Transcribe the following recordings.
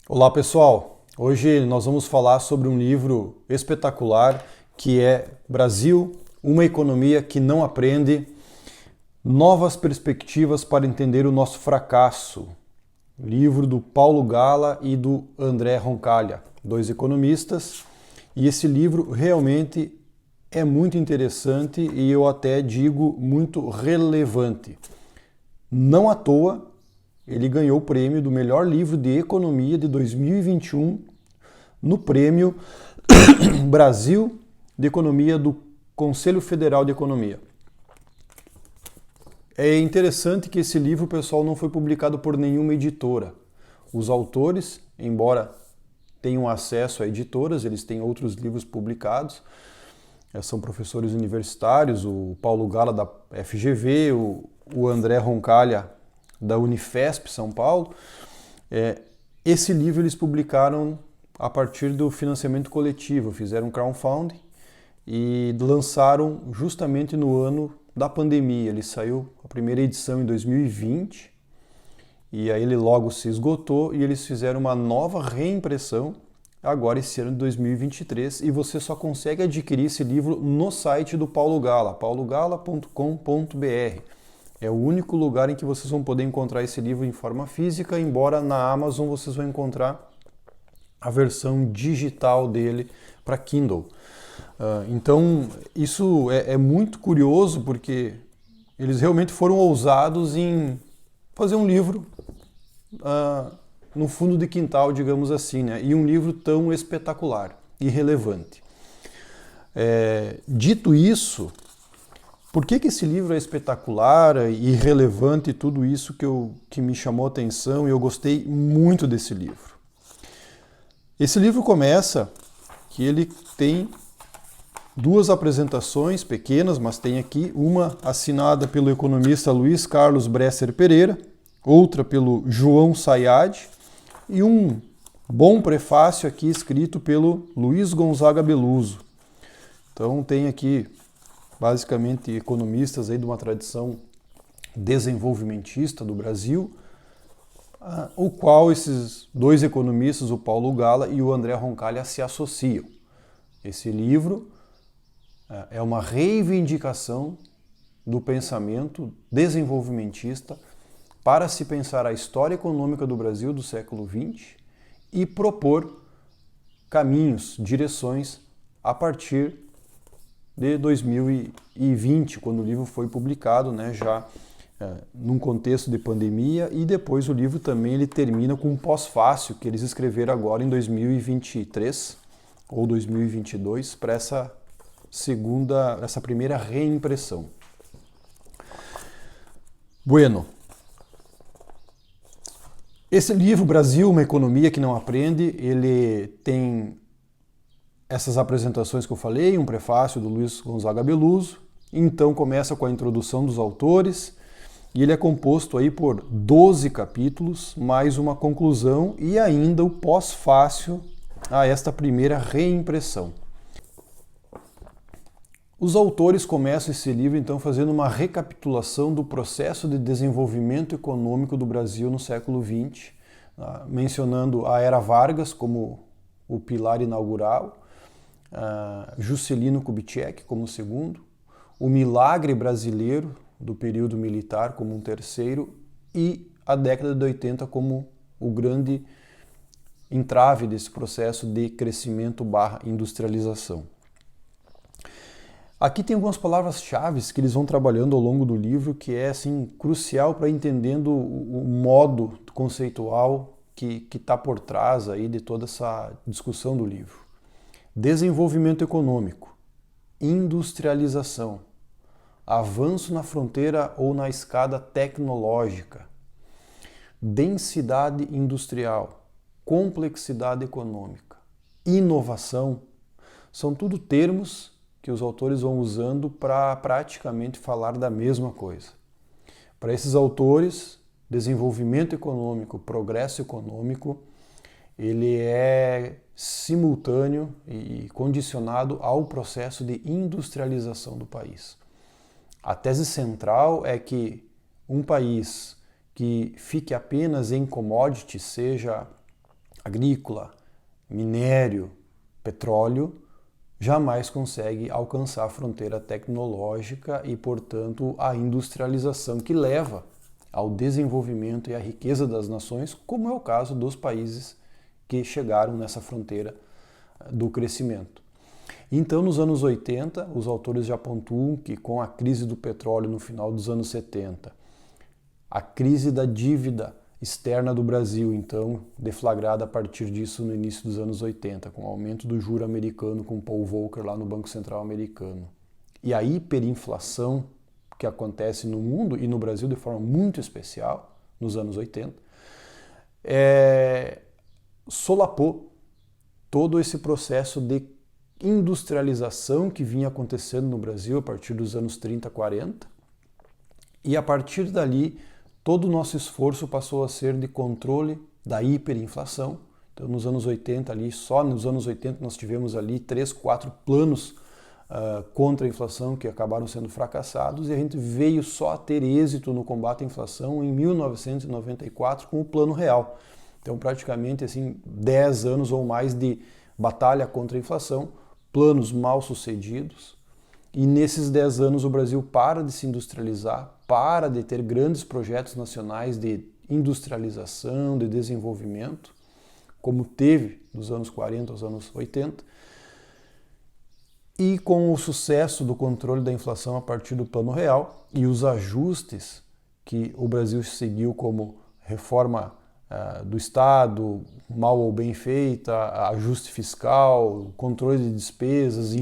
Olá pessoal, hoje nós vamos falar sobre um livro espetacular que é Brasil, uma economia que não aprende, novas perspectivas para entender o nosso fracasso. Livro do Paulo Gala e do André Roncalha, dois economistas, e esse livro realmente é muito interessante e eu até digo muito relevante. Não à toa, ele ganhou o prêmio do melhor livro de economia de 2021 no prêmio Brasil de Economia do Conselho Federal de Economia. É interessante que esse livro, pessoal, não foi publicado por nenhuma editora. Os autores, embora tenham acesso a editoras, eles têm outros livros publicados, são professores universitários, o Paulo Gala da FGV, o André Roncalha da Unifesp São Paulo. Esse livro eles publicaram a partir do financiamento coletivo, fizeram um crowdfunding e lançaram justamente no ano da pandemia. Ele saiu a primeira edição em 2020 e aí ele logo se esgotou e eles fizeram uma nova reimpressão agora esse ano de 2023 e você só consegue adquirir esse livro no site do Paulo Gala, paulogala.com.br. É o único lugar em que vocês vão poder encontrar esse livro em forma física, embora na Amazon vocês vão encontrar a versão digital dele para Kindle. Então, isso é muito curioso porque eles realmente foram ousados em fazer um livro no fundo de quintal, digamos assim, né? E um livro tão espetacular e relevante. Dito isso, por que esse livro é espetacular e relevante e tudo isso que me chamou a atenção e eu gostei muito desse livro? Esse livro começa que ele tem duas apresentações pequenas, mas tem aqui uma assinada pelo economista Luiz Carlos Bresser Pereira, outra pelo João Sayad e um bom prefácio aqui escrito pelo Luiz Gonzaga Beluso. Então tem aqui basicamente economistas aí de uma tradição desenvolvimentista do Brasil, o qual esses dois economistas, o Paulo Gala e o André Roncalha, se associam. Esse livro é uma reivindicação do pensamento desenvolvimentista para se pensar a história econômica do Brasil do século XX e propor caminhos, direções a partir de 2020, quando o livro foi publicado, né, já num contexto de pandemia, e depois o livro também ele termina com um pós-fácil que eles escreveram agora em 2023 ou 2022 para essa primeira reimpressão. Bueno, esse livro, Brasil, uma economia que não aprende, ele tem essas apresentações que eu falei, um prefácio do Luiz Gonzaga Beluso, então começa com a introdução dos autores, e ele é composto aí por 12 capítulos, mais uma conclusão e ainda o pós-fácio a esta primeira reimpressão. Os autores começam esse livro então fazendo uma recapitulação do processo de desenvolvimento econômico do Brasil no século XX, mencionando a Era Vargas como o pilar inaugural, Juscelino Kubitschek como segundo, o milagre brasileiro do período militar como um terceiro e a década de 80 como o grande entrave desse processo de crescimento / industrialização. Aqui tem algumas palavras-chave que eles vão trabalhando ao longo do livro que é assim crucial para entendendo o modo conceitual que está por trás aí de toda essa discussão do livro. Desenvolvimento econômico, industrialização, avanço na fronteira ou na escada tecnológica, densidade industrial, complexidade econômica, inovação, são tudo termos que os autores vão usando para praticamente falar da mesma coisa. Para esses autores, desenvolvimento econômico, progresso econômico, ele é simultâneo e condicionado ao processo de industrialização do país. A tese central é que um país que fique apenas em commodities, seja agrícola, minério, petróleo, jamais consegue alcançar a fronteira tecnológica e, portanto, a industrialização que leva ao desenvolvimento e à riqueza das nações, como é o caso dos países que chegaram nessa fronteira do crescimento. Então, nos anos 80, os autores já pontuam que com a crise do petróleo no final dos anos 70, a crise da dívida externa do Brasil, então, deflagrada a partir disso no início dos anos 80, com o aumento do juro americano com Paul Volcker lá no Banco Central americano. E a hiperinflação que acontece no mundo e no Brasil de forma muito especial, nos anos 80, solapou todo esse processo de industrialização que vinha acontecendo no Brasil a partir dos anos 30, 40, e a partir dali todo o nosso esforço passou a ser de controle da hiperinflação. Então, nos anos 80, só nos anos 80 nós tivemos ali 3, 4 planos contra a inflação que acabaram sendo fracassados, e a gente veio só a ter êxito no combate à inflação em 1994 com o Plano Real. Então, praticamente 10 anos ou mais de batalha contra a inflação, planos mal sucedidos, e nesses 10 anos o Brasil para de se industrializar, para de ter grandes projetos nacionais de industrialização, de desenvolvimento, como teve dos anos 40 aos anos 80, e com o sucesso do controle da inflação a partir do Plano Real e os ajustes que o Brasil seguiu como reforma do Estado, mal ou bem feita, ajuste fiscal, controle de despesas,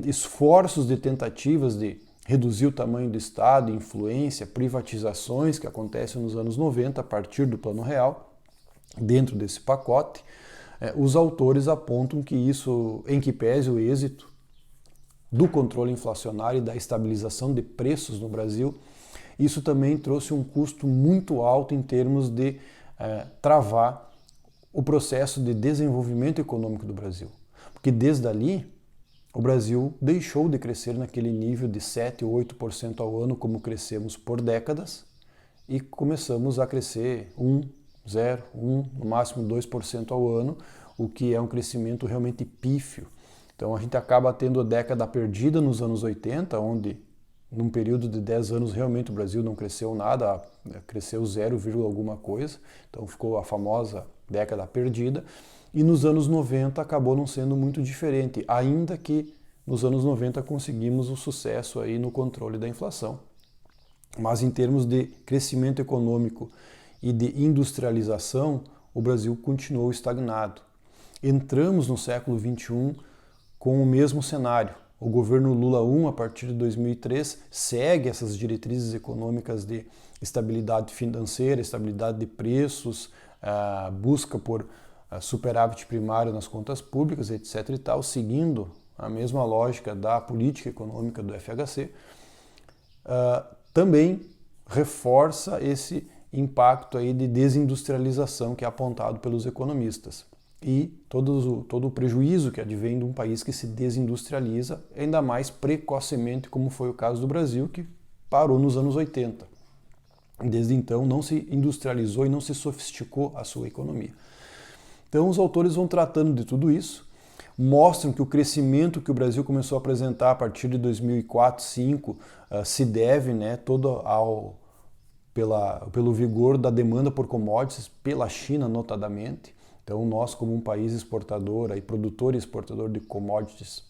esforços de tentativas de reduzir o tamanho do Estado, influência, privatizações que acontecem nos anos 90 a partir do Plano Real, dentro desse pacote, os autores apontam que isso, em que pese o êxito do controle inflacionário e da estabilização de preços no Brasil, isso também trouxe um custo muito alto em termos de travar o processo de desenvolvimento econômico do Brasil. Porque desde ali, o Brasil deixou de crescer naquele nível de 7 ou 8% ao ano, como crescemos por décadas, e começamos a crescer 1, 0, 1, no máximo 2% ao ano, o que é um crescimento realmente pífio. Então a gente acaba tendo a década perdida nos anos 80, onde num período de 10 anos realmente o Brasil não cresceu nada, cresceu 0, alguma coisa, então ficou a famosa década perdida, e nos anos 90 acabou não sendo muito diferente, ainda que nos anos 90 conseguimos o sucesso aí no controle da inflação. Mas em termos de crescimento econômico e de industrialização, o Brasil continuou estagnado. Entramos no século XXI com o mesmo cenário. O governo Lula I, a partir de 2003, segue essas diretrizes econômicas de estabilidade financeira, estabilidade de preços, busca por superávit primário nas contas públicas, etc. e tal, seguindo a mesma lógica da política econômica do FHC, também reforça esse impacto aí de desindustrialização que é apontado pelos economistas. E todo o prejuízo que advém de um país que se desindustrializa, ainda mais precocemente, como foi o caso do Brasil, que parou nos anos 80. Desde então não se industrializou e não se sofisticou a sua economia. Então os autores vão tratando de tudo isso, mostram que o crescimento que o Brasil começou a apresentar a partir de 2004, 2005 se deve todo pelo vigor da demanda por commodities pela China, notadamente. Então nós, como um país exportador e produtor e exportador de commodities,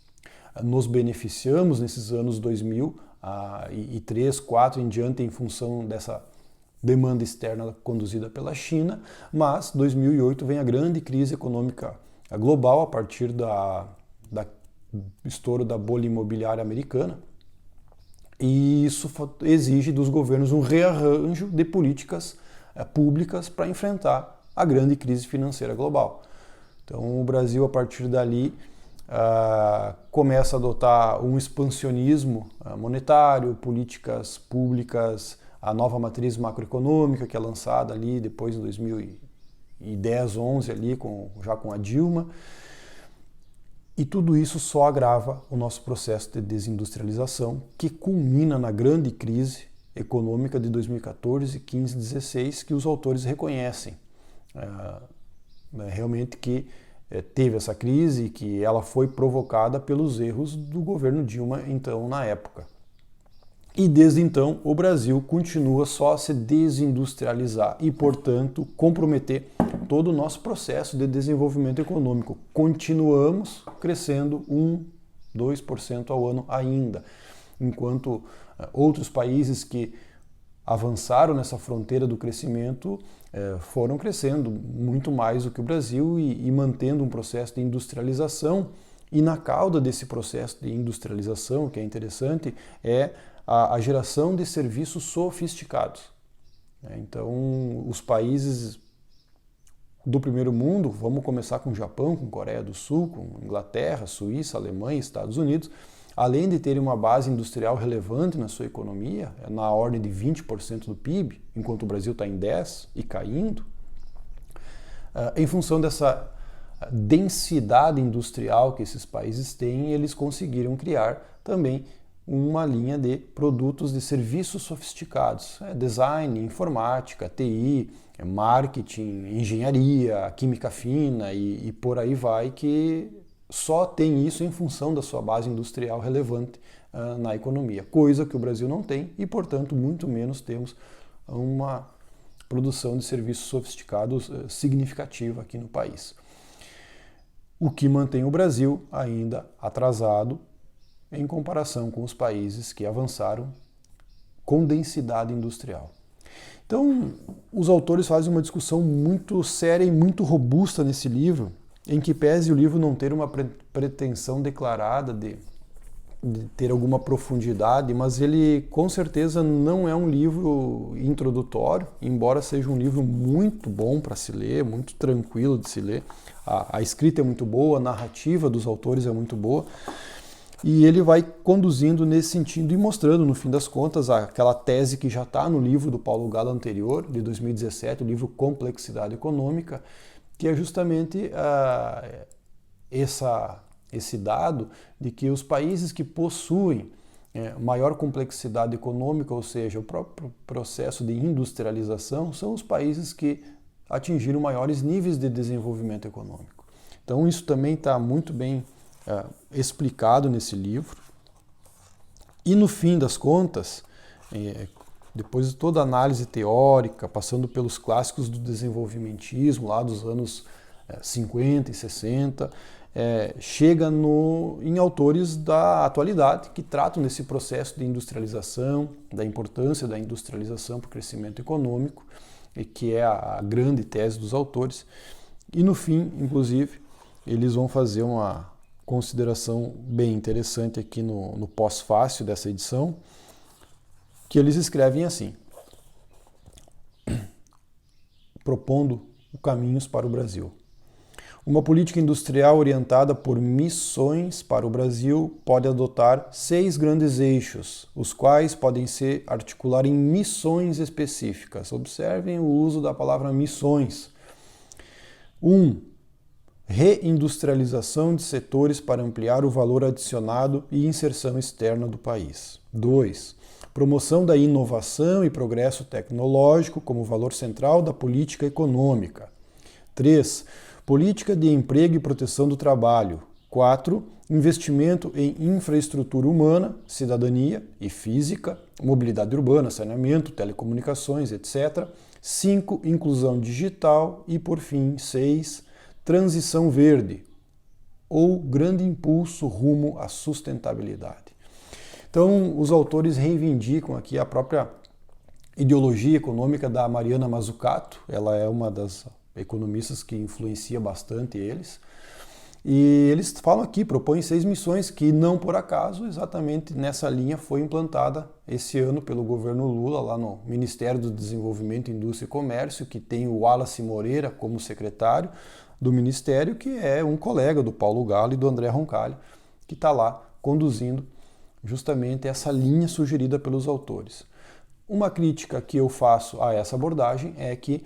nos beneficiamos nesses anos 2000 e 3, 4 em diante em função dessa demanda externa conduzida pela China, mas 2008 vem a grande crise econômica global a partir do estouro da bolha imobiliária americana, e isso exige dos governos um rearranjo de políticas públicas para enfrentar a grande crise financeira global. Então o Brasil, a partir dali, começa a adotar um expansionismo monetário, políticas públicas, a nova matriz macroeconômica que é lançada ali depois em 2010, 11 ali já com a Dilma, e tudo isso só agrava o nosso processo de desindustrialização, que culmina na grande crise econômica de 2014, 15, 16, que os autores reconhecem. né, realmente que teve essa crise e que ela foi provocada pelos erros do governo Dilma, então, na época. E desde então o Brasil continua só a se desindustrializar e, portanto, comprometer todo o nosso processo de desenvolvimento econômico. Continuamos crescendo 2% ao ano ainda, enquanto outros países que avançaram nessa fronteira do crescimento foram crescendo muito mais do que o Brasil e mantendo um processo de industrialização. E na cauda desse processo de industrialização, que é interessante, é a geração de serviços sofisticados. Então, os países do primeiro mundo, vamos começar com o Japão, com Coreia do Sul, com Inglaterra, Suíça, Alemanha, Estados Unidos, além de terem uma base industrial relevante na sua economia, na ordem de 20% do PIB, enquanto o Brasil está em 10% e caindo, em função dessa densidade industrial que esses países têm, eles conseguiram criar também uma linha de produtos de serviços sofisticados, design, informática, TI, marketing, engenharia, química fina e por aí vai, que só tem isso em função da sua base industrial relevante na economia, coisa que o Brasil não tem e, portanto, muito menos temos uma produção de serviços sofisticados significativa aqui no país. O que mantém o Brasil ainda atrasado em comparação com os países que avançaram com densidade industrial. Então, os autores fazem uma discussão muito séria e muito robusta nesse livro, em que pese o livro não ter uma pretensão declarada de ter alguma profundidade, mas ele com certeza não é um livro introdutório, embora seja um livro muito bom para se ler, muito tranquilo de se ler. A escrita é muito boa, a narrativa dos autores é muito boa, e ele vai conduzindo nesse sentido e mostrando, no fim das contas, aquela tese que já está no livro do Paulo Gala anterior, de 2017, o livro Complexidade Econômica, que é justamente esse dado de que os países que possuem maior complexidade econômica, ou seja, o próprio processo de industrialização, são os países que atingiram maiores níveis de desenvolvimento econômico. Então isso também está muito bem explicado nesse livro. E no fim das contas, depois de toda a análise teórica, passando pelos clássicos do desenvolvimentismo, lá dos anos 50 e 60, chega em autores da atualidade que tratam desse processo de industrialização, da importância da industrialização para o crescimento econômico, e que é a grande tese dos autores. E no fim, inclusive, eles vão fazer uma consideração bem interessante aqui no pós-fácil dessa edição, que eles escrevem assim, propondo caminhos para o Brasil. Uma política industrial orientada por missões para o Brasil pode adotar 6 grandes eixos, os quais podem se articular em missões específicas. Observem o uso da palavra missões. 1. Reindustrialização de setores para ampliar o valor adicionado e inserção externa do país. 2. Promoção da inovação e progresso tecnológico como valor central da política econômica. 3. Política de emprego e proteção do trabalho. 4. Investimento em infraestrutura humana, cidadania e física, mobilidade urbana, saneamento, telecomunicações, etc. 5. Inclusão digital. E, por fim, 6. Transição verde, ou grande impulso rumo à sustentabilidade. Então, os autores reivindicam aqui a própria ideologia econômica da Mariana Mazzucato. Ela é uma das economistas que influencia bastante eles. E eles falam aqui, propõem 6 missões que não por acaso, exatamente nessa linha foi implantada esse ano pelo governo Lula, lá no Ministério do Desenvolvimento, Indústria e Comércio, que tem o Wallace Moreira como secretário do Ministério, que é um colega do Paulo Gala e do André Roncalho, que está lá conduzindo justamente essa linha sugerida pelos autores. Uma crítica que eu faço a essa abordagem é que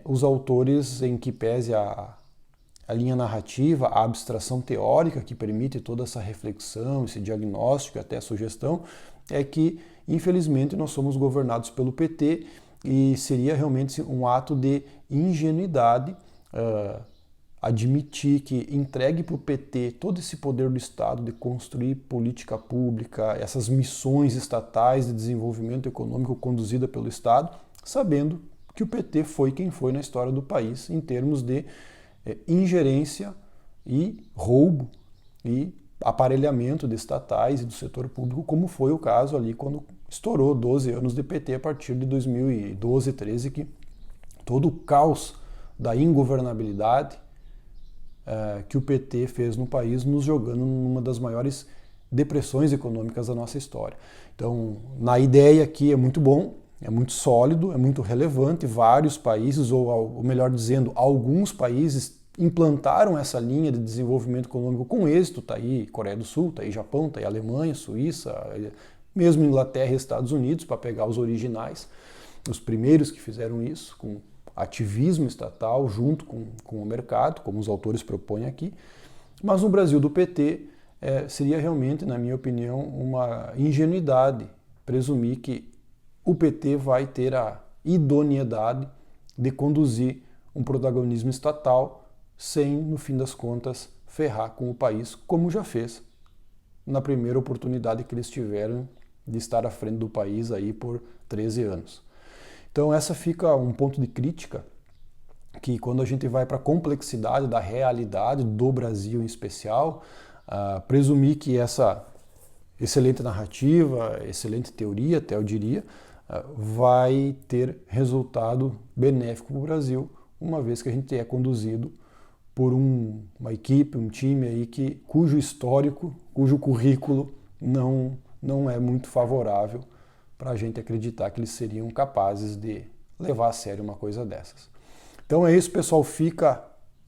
os autores, em que pese a linha narrativa, a abstração teórica que permite toda essa reflexão, esse diagnóstico, até a sugestão, é que, infelizmente, nós somos governados pelo PT e seria realmente um ato de ingenuidade admitir que entregue para o PT todo esse poder do Estado de construir política pública, essas missões estatais de desenvolvimento econômico conduzida pelo Estado, sabendo que o PT foi quem foi na história do país em termos de ingerência e roubo e aparelhamento de estatais e do setor público, como foi o caso ali quando estourou 12 anos de PT a partir de 2012, 13, que todo o caos da ingovernabilidade que o PT fez no país, nos jogando numa das maiores depressões econômicas da nossa história. Então, na ideia aqui é muito bom, é muito sólido, é muito relevante. Vários países, ou melhor dizendo, alguns países implantaram essa linha de desenvolvimento econômico com êxito. Está aí Coreia do Sul, está aí Japão, está aí Alemanha, Suíça, mesmo Inglaterra e Estados Unidos, para pegar os originais, os primeiros que fizeram isso, com ativismo estatal junto com o mercado, como os autores propõem aqui. Mas no Brasil do PT seria realmente, na minha opinião, uma ingenuidade presumir que o PT vai ter a idoneidade de conduzir um protagonismo estatal sem, no fim das contas, ferrar com o país, como já fez na primeira oportunidade que eles tiveram de estar à frente do país aí por 13 anos. Então essa fica um ponto de crítica, que quando a gente vai para a complexidade da realidade do Brasil em especial, presumir que essa excelente narrativa, excelente teoria, até eu diria, vai ter resultado benéfico para o Brasil, uma vez que a gente é conduzido por uma equipe, um time aí cujo histórico, cujo currículo não é muito favorável para a gente acreditar que eles seriam capazes de levar a sério uma coisa dessas. Então é isso, pessoal. Fica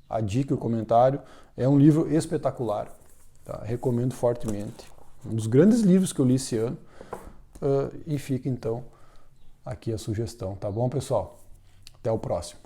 a dica e o comentário. É um livro espetacular, tá? Recomendo fortemente. Um dos grandes livros que eu li esse ano. E fica então aqui a sugestão, tá bom, pessoal? Até o próximo.